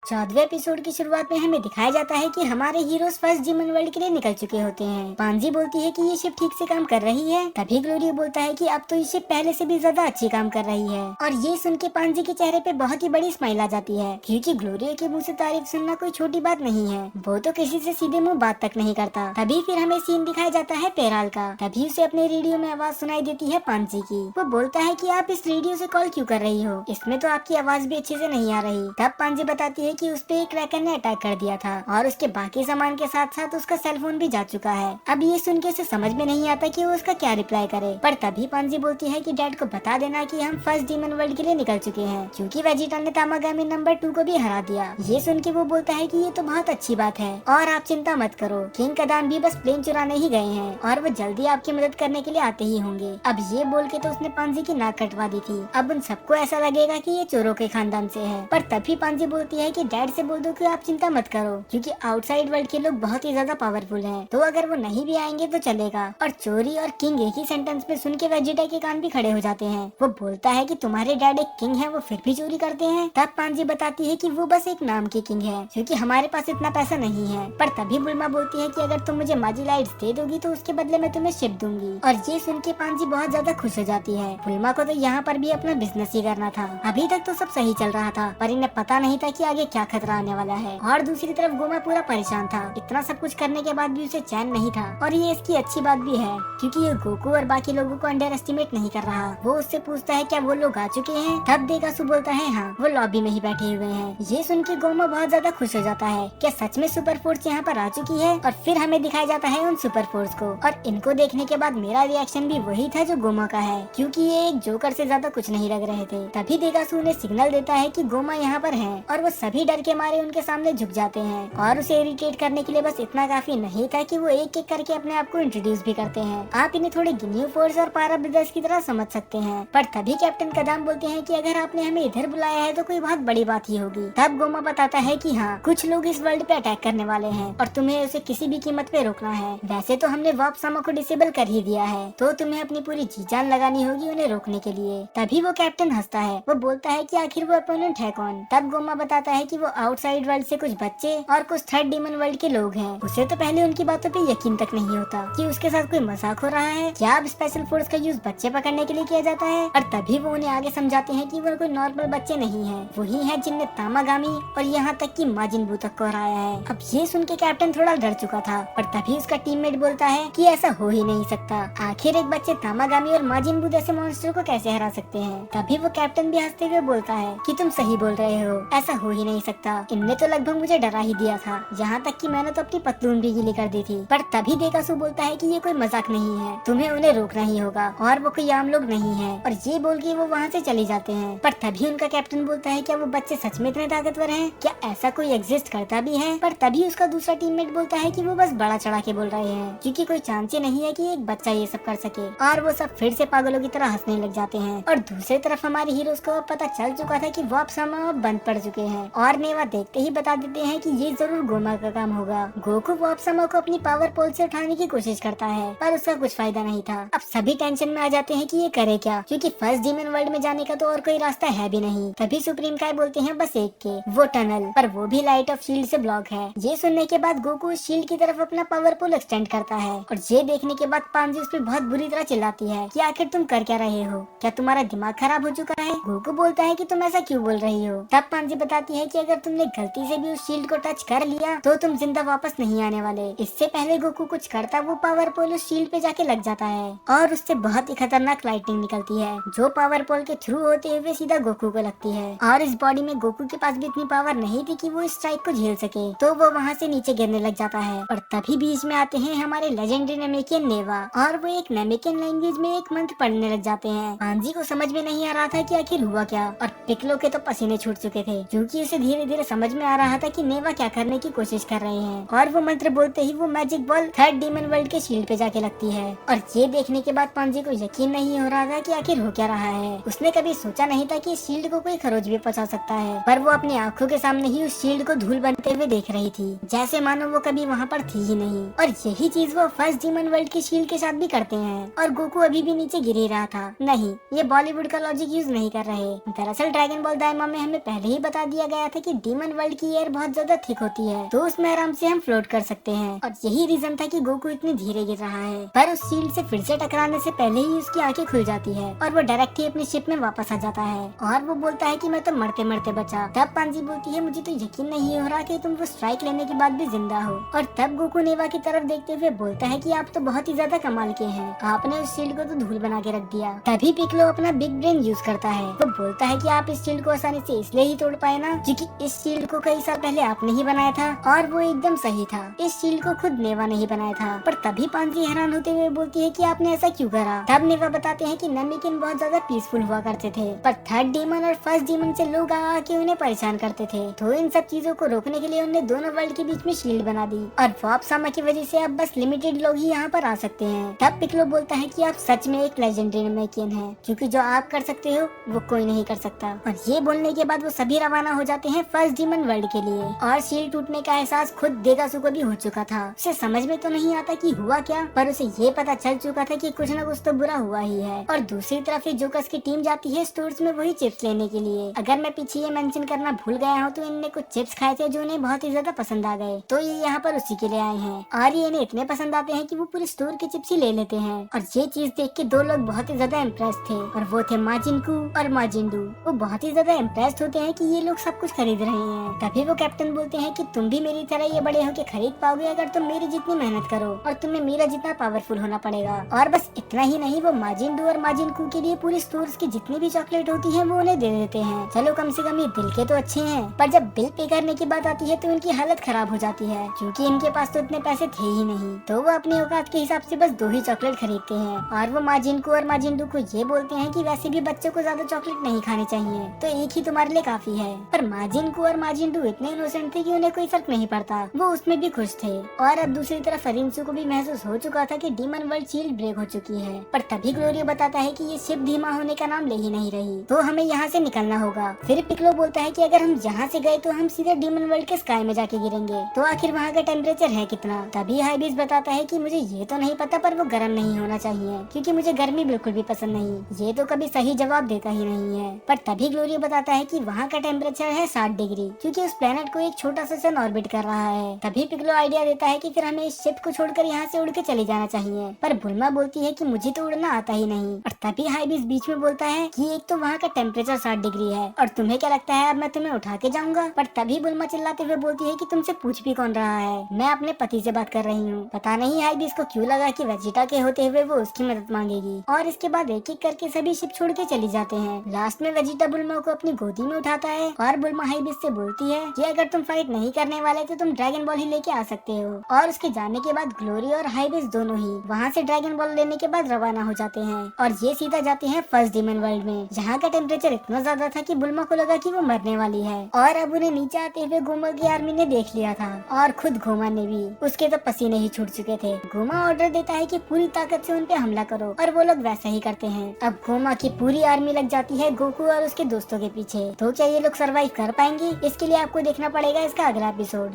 14वें episode की शुरुआत में हमें दिखाया जाता है कि हमारे हीरोज फर्स्ट डीमन वर्ल्ड के लिए निकल चुके होते हैं। पांजी बोलती है कि ये शिप ठीक से काम कर रही है। तभी ग्लोरिया बोलता है कि अब तो ये शिप पहले से भी ज्यादा अच्छी काम कर रही है। और ये सुन के पांजी के चेहरे पे बहुत ही बड़ी स्माइल आ जाती है, क्योंकि ग्लोरिया के मुंह से तारीफ सुनना कोई छोटी बात नहीं है। वो तो किसी से सीधे मुंह बात तक नहीं करता। तभी फिर हमें सीन दिखाया जाता है पेराल का। तभी उसे अपने रेडियो में आवाज सुनाई देती है पांजी की। वो बोलता है कि आप इस रेडियो से कॉल क्यों कर रही हो, इसमें तो आपकी आवाज भी अच्छे से नहीं आ रही। तब पांजी बताती है कि उस पे एक क्रैकर ने अटैक कर दिया था और उसके बाकी सामान के साथ साथ उसका सेलफोन भी जा चुका है। अब ये सुन के उसे समझ में नहीं आता कि वो उसका क्या रिप्लाई करे। पर तभी पांजी बोलती है कि डैड को बता देना कि हम फर्स्ट डीमन वर्ल्ड के लिए निकल चुके हैं, क्योंकि वेजिटा ने तामागामी नंबर 2 को भी हरा दिया। ये सुन के वो बोलता है कि ये तो बहुत अच्छी बात है और आप चिंता मत करो, किंग कदान भी बस प्लेन चुराने ही गए हैं और वो जल्दी आपकी मदद करने के लिए आते ही होंगे। अब ये बोल के तो उसने पांजी की नाक कटवा दी थी। अब उन सबको ऐसा लगेगा कि ये चोरों के खानदान से है। पर तभी पांजी बोलती है कि डैड से बोल दो कि आप चिंता मत करो, क्योंकि आउटसाइड वर्ल्ड के लोग बहुत ही ज्यादा पावरफुल हैं, तो अगर वो नहीं भी आएंगे तो चलेगा। और चोरी और किंग एक ही सेंटेंस में सुन के वेजिटा के कान भी खड़े हो जाते हैं। वो बोलता है कि तुम्हारे डैड एक किंग है, वो फिर भी चोरी करते हैं। तब पांजी बताती है कि वो बस एक नाम की किंग है, क्योंकि हमारे पास इतना पैसा नहीं है। पर तभी बुल्मा बोलती है कि अगर तुम मुझे माजी लाइट्स दे दोगी तो उसके बदले में तुम्हें शिप दूंगी। और ये सुन के पांजी बहुत ज्यादा खुश हो जाती है। बुल्मा को तो यहाँ पर भी अपना बिजनेस ही करना था। अभी तक तो सब सही चल रहा था, पर इन्हें पता नहीं था कि आगे क्या खतरा आने वाला है। और दूसरी तरफ गोमा पूरा परेशान था। इतना सब कुछ करने के बाद भी उसे चैन नहीं था, और ये इसकी अच्छी बात भी है, क्योंकि ये गोकू और बाकी लोगों को अंडर एस्टिमेट नहीं कर रहा। वो उससे पूछता है क्या वो लोग आ चुके हैं। तब देगासू बोलता है हाँ, वो लॉबी में ही बैठे हुए हैं। ये सुन के गोमा बहुत ज्यादा खुश हो जाता है। क्या सच में सुपर फोर्स यहाँ पर आ चुकी है। और फिर हमें दिखाया जाता है उन सुपर फोर्स को। और इनको देखने के बाद मेरा रिएक्शन भी वही था जो गोमा का है, क्योंकि ये एक जोकर से ज्यादा कुछ नहीं लग रहे थे। तभी देगासू उन्हें सिग्नल देता है कि गोमा यहाँ पर है, और वो सभी डर के मारे उनके सामने झुक जाते हैं। और उसे इरिटेट करने के लिए बस इतना काफी नहीं था कि वो एक एक करके अपने आप को इंट्रोड्यूस भी करते हैं। आप इन्हें थोड़े गिन्यू फोर्स और पारा ब्रदर्स की तरह समझ सकते हैं। पर तभी कैप्टन कदाम बोलते हैं कि अगर आपने हमें इधर बुलाया है तो कोई बहुत बड़ी बात ही होगी। तब गोमा बताता है कि हाँ, कुछ लोग इस वर्ल्ड पे अटैक करने वाले हैं और तुम्हें उसे किसी भी कीमत पे रोकना है। वैसे तो हमने वाप सामा को डिसेबल कर ही दिया है, तो तुम्हें अपनी पूरी जी जान लगानी होगी उन्हें रोकने के लिए। तभी वो कैप्टन हंसता है। वो बोलता है कि आखिर वो अपोनेंट है कौन। तब गोमा बताता है कि वो आउटसाइड वर्ल्ड से कुछ बच्चे और कुछ थर्ड डीमन वर्ल्ड के लोग हैं। उसे तो पहले उनकी बातों पे यकीन तक नहीं होता कि उसके साथ कोई मजाक हो रहा है। क्या अब स्पेशल फोर्स का यूज बच्चे पकड़ने के लिए किया जाता है। और तभी वो उन्हें आगे समझाते हैं कि वो कोई नॉर्मल बच्चे नहीं है, वही है जिनने तामागामी और यहाँ तक कि माजिन बू तक को हराया है। अब ये सुन के कैप्टन थोड़ा डर चुका था, पर तभी उसका टीममेट बोलता है कि ऐसा हो ही नहीं सकता। आखिर एक बच्चे तामागामी और माजिन बू जैसे मॉन्स्टर को कैसे हरा सकते हैं। तभी वो कैप्टन भी हंसते हुए बोलता है कि तुम सही बोल रहे हो, ऐसा हो ही नहीं सकता। इनने तो लगभग मुझे डरा ही दिया था, यहाँ तक कि मैंने तो अपनी पतलून भी गीली कर दी थी। पर तभी देगासू बोलता है कि ये कोई मजाक नहीं है, तुम्हें उन्हें रोकना ही होगा और वो कोई आम लोग नहीं है। और ये बोल के वो वहाँ से चले जाते हैं। पर तभी उनका कैप्टन बोलता है क्या वो बच्चे सच में इतने ताकतवर हैं? क्या ऐसा कोई एग्जिस्ट करता भी है? पर तभी उसका दूसरा टीममेट बोलता है कि वो बस बड़ा चढ़ा के बोल रहे हैं, क्योंकि कोई चांस ही नहीं है कि एक बच्चा ये सब कर सके। और वो सब फिर से पागलों की तरह हंसने लग जाते हैं। और दूसरी तरफ हमारे हीरोज को पता चल चुका था कि वो अब समय बंद पड़ चुके हैं, और नेवा देखते ही बता देते हैं कि ये जरूर गोमा का काम होगा। गोकू वापसमा को अपनी पावर पोल से उठाने की कोशिश करता है, पर उसका कुछ फायदा नहीं था। अब सभी टेंशन में आ जाते हैं कि ये करे क्या, क्योंकि फर्स्ट डीमन वर्ल्ड में जाने का तो और कोई रास्ता है भी नहीं। तभी सुप्रीम काय बोलते हैं बस एक के, वो टनल, पर वो भी लाइट ऑफ शील्ड से ब्लॉक है। ये सुनने के बाद गोकू शील्ड की तरफ अपना पावर पोल एक्सटेंड करता है, और ये देखने के बाद पांजी उस पर बहुत बुरी तरह चिल्लाती है कि आखिर तुम कर क्या रहे हो, क्या तुम्हारा दिमाग खराब हो चुका है। गोकू बोलता है कि तुम ऐसा क्यों बोल रही हो। तब पांजी बताती है कि अगर तुमने गलती से भी उस शील्ड को टच कर लिया तो तुम जिंदा वापस नहीं आने वाले। इससे पहले गोकू कुछ करता वो पावर पोल उस शील्ड पे जाके लग जाता है, और उससे बहुत ही खतरनाक लाइटनिंग निकलती है, जो पावर पोल के थ्रू होते हुए सीधा गोकू को लगती है। और इस बॉडी में गोकू के पास भी इतनी पावर नहीं थी कि वो इस स्ट्राइक को झेल सके, तो वो वहाँ से नीचे गिरने लग जाता है। और तभी बीच में आते हैं हमारे लेजेंडरी नेमेकियन नेवा, और वो एक नेमेकियन लैंग्वेज में एक मंत्र पढ़ने लग जाते हैं। पांजी को समझ में नहीं आ रहा था कि आखिर हुआ क्या, और पिकलो के तो पसीने छूट चुके थे, क्योंकि उसे धीरे धीरे समझ में आ रहा था कि नेवा क्या करने की कोशिश कर रहे हैं। और वो मंत्र बोलते ही वो magic ball third demon world के शील्ड पे जाके लगती है। और ये देखने के बाद पांजी को यकीन नहीं हो रहा था कि आखिर हो क्या रहा है। उसने कभी सोचा नहीं था कि इस शील्ड को कोई खरोच भी पहुंचा सकता है, पर वो अपनी आंखों के सामने ही उस शील्ड को धूल बनते हुए देख रही थी, जैसे मानो वो कभी वहाँ पर थी ही नहीं। और यही चीज वो फर्स्ट डीमन वर्ल्ड के शील्ड के साथ भी करते हैं। और गोकू अभी भी नीचे गिर ही रहा था। नहीं, ये बॉलीवुड का लॉजिक यूज नहीं कर रहे। दरअसल ड्रैगन बॉल दाइमा में हमें पहले ही बता दिया गया था था कि डीमन वर्ल्ड की एयर बहुत ज्यादा थिक होती है, तो उसमें आराम से हम फ्लोट कर सकते हैं। और यही रीजन था कि गोकू इतनी धीरे गिर रहा है। पर उस शील्ड से फिर से टकराने से पहले ही उसकी आंखें खुल जाती है और वो डायरेक्ट ही अपनी शिप में वापस आ जाता है। और वो बोलता है कि मैं तो मरते मरते बचा। तब पांजी बोलती है मुझे तो यकीन नहीं हो रहा कि तुम वो स्ट्राइक लेने के बाद भी जिंदा हो। और तब गोकू नेवा की तरफ देखते हुए बोलता है कि आप तो बहुत ही ज्यादा कमाल के हैं, आपने उस शील्ड को तो धूल बना के रख दिया। तभी पिकलो अपना बिग ब्रेन यूज करता है। वो बोलता है कि आप इस शील्ड को आसानी से इसलिए ही तोड़ पाए ना क्योंकि इस शील्ड को कई साल पहले आपने ही बनाया था और वो एकदम सही था। इस शील्ड को खुद नेवा ने ही बनाया था। पर तभी पांजी हैरान होते हुए बोलती है कि आपने ऐसा क्यों करा। तब नेवा बताते हैं कि नमीकिन बहुत ज्यादा पीसफुल हुआ करते थे, पर थर्ड डीमन और फर्स्ट डीमन से लोग आके उन्हें परेशान करते थे, तो इन सब चीजों को रोकने के लिए उन्होंने दोनों वर्ल्ड के बीच में शील्ड बना दी और वाप सामा की वजह से अब बस लिमिटेड लोग ही यहाँ पर आ सकते हैं। तब पिकलो बोलता है कि आप सच में एक लेजेंडरी नमीकिन हैं, क्योंकि जो आप कर सकते हो वो कोई नहीं कर सकता। और ये बोलने के बाद वो सभी रवाना हो जाते हैं फर्स्ट डीमन वर्ल्ड के लिए। और शील्ड टूटने का एहसास खुद देगासु को भी हो चुका था। उसे समझ में तो नहीं आता कि हुआ क्या, पर उसे ये पता चल चुका था कि कुछ न कुछ तो बुरा हुआ ही है। और दूसरी तरफ ये जोकस की टीम जाती है स्टोर्स में वही चिप्स लेने के लिए। अगर मैं पीछे ये मेंशन करना भूल गया हूँ तो इनने कुछ चिप्स खाए थे जो इन्हें बहुत ही ज्यादा पसंद आ गए, तो ये यहाँ पर उसी के लिए आए हैं। और ये इन्हें इतने पसंद आते हैं कि वो पूरे स्टोर के चिप्स ही ले लेते हैं। और ये चीज देख के दो लोग बहुत ही ज्यादा इम्प्रेस थे और वो थे माजिनकू और माजिंडू। वो बहुत ही ज्यादा इम्प्रेस्ड होते हैं कि ये लोग सब कुछ खरीद रहे हैं। तभी वो कैप्टन बोलते हैं कि तुम भी मेरी तरह ये बड़े होके खरीद पाओगे अगर तुम मेरी जितनी मेहनत करो और तुम्हें मेरा जितना पावरफुल होना पड़ेगा। और बस इतना ही नहीं, वो माजिंडू और माजिनकू के लिए पूरी स्टोर्स की जितनी भी चॉकलेट होती है वो उन्हें दे देते हैं। चलो कम से कम ये दिल के तो अच्छे हैं, पर जब बिल पे करने की बात आती है तो इनकी हालत खराब हो जाती है, क्योंकि इनके पास तो इतने पैसे थे ही नहीं। तो वो अपनी औकात के हिसाब से बस 2 ही चॉकलेट खरीदते हैं। और वो माजिनकू और माजिंडू को ये बोलते हैं कि वैसे भी बच्चों को ज्यादा चॉकलेट नहीं खानी चाहिए, तो एक ही तुम्हारे लिए काफी है। पर माजिनकू और माजिंडू इतने इनोसेंट थे कि उन्हें कोई फर्क नहीं पड़ता, वो उसमें भी खुश थे। और अब दूसरी तरफ अरिंसू को भी महसूस हो चुका था कि डीमन वर्ल्ड शील्ड ब्रेक हो चुकी है। पर तभी ग्लोरियो बताता है कि ये शिप धीमा होने का नाम ले ही नहीं रही, तो हमें यहाँ से निकलना होगा। फिर पिकलो बोलता है कि अगर हम यहाँ से गए तो हम सीधे डीमन वर्ल्ड के स्काई में जाके गिरेंगे, तो आखिर वहाँ का टेम्परेचर है कितना। तभी हाइबिस बताता है कि मुझे ये तो नहीं पता, पर वो गर्म नहीं होना चाहिए क्योंकि मुझे गर्मी बिल्कुल भी पसंद नहीं। ये तो कभी सही जवाब देता ही नहीं है। पर तभी ग्लोरियो बताता है कि वहाँ का टेम्परेचर है 60 डिग्री, क्योंकि उस प्लेनेट को एक छोटा सा सन ऑर्बिट कर रहा है। तभी पिकलो आइडिया देता है कि फिर हमें इस शिप को छोड़कर यहाँ से उड़ के चले जाना चाहिए। पर बुल्मा बोलती है कि मुझे तो उड़ना आता ही नहीं। और तभी हाइबिस बीच में बोलता है कि एक तो वहाँ का टेम्परेचर 60 डिग्री है और तुम्हें क्या लगता है अब मैं तुम्हें उठा के जाऊंगा। पर तभी बुल्मा चिल्लाते हुए बोलती है कि तुमसे पूछ भी कौन रहा है, मैं अपने पति से बात कर रही हूँ। पता नहीं हाइबिस को क्यों लगा कि वेजिटा के होते हुए वो उसकी मदद मांगेगी। और इसके बाद एक एक करके सभी शिप छोड़ के चली जाते हैं। लास्ट में वेजिटा बुल्मा को अपनी गोदी में उठाता है और बुल्मा हाइबिस से बोलती है कि अगर तुम फाइट नहीं करने वाले तो तुम ड्रैगन बॉल ही लेके आ सकते हो। और उसके जाने के बाद ग्लोरी और हाइबिस दोनों ही वहाँ से ड्रैगन बॉल लेने के बाद रवाना हो जाते हैं और ये सीधा जाते हैं फर्स्ट डीमन वर्ल्ड में, जहाँ का टेम्परेचर इतना ज्यादा था कि बुल्मा को लगा कि वो मरने वाली है। और अब उन्हें नीचे आते हुए गोमा की आर्मी ने देख लिया था और खुद गोमा ने भी। उसके तो पसीने ही छूट चुके थे। गोमा ऑर्डर देता है कि पूरी ताकत से उन पे हमला करो और वो लोग वैसा ही करते हैं। अब गोमा की पूरी आर्मी लग जाती है गोकू और उसके दोस्तों के पीछे। तो क्या ये लोग सरवाइव कर पाएंगे? इसके लिए आपको देखना पड़ेगा इसका अगला एपिसोड।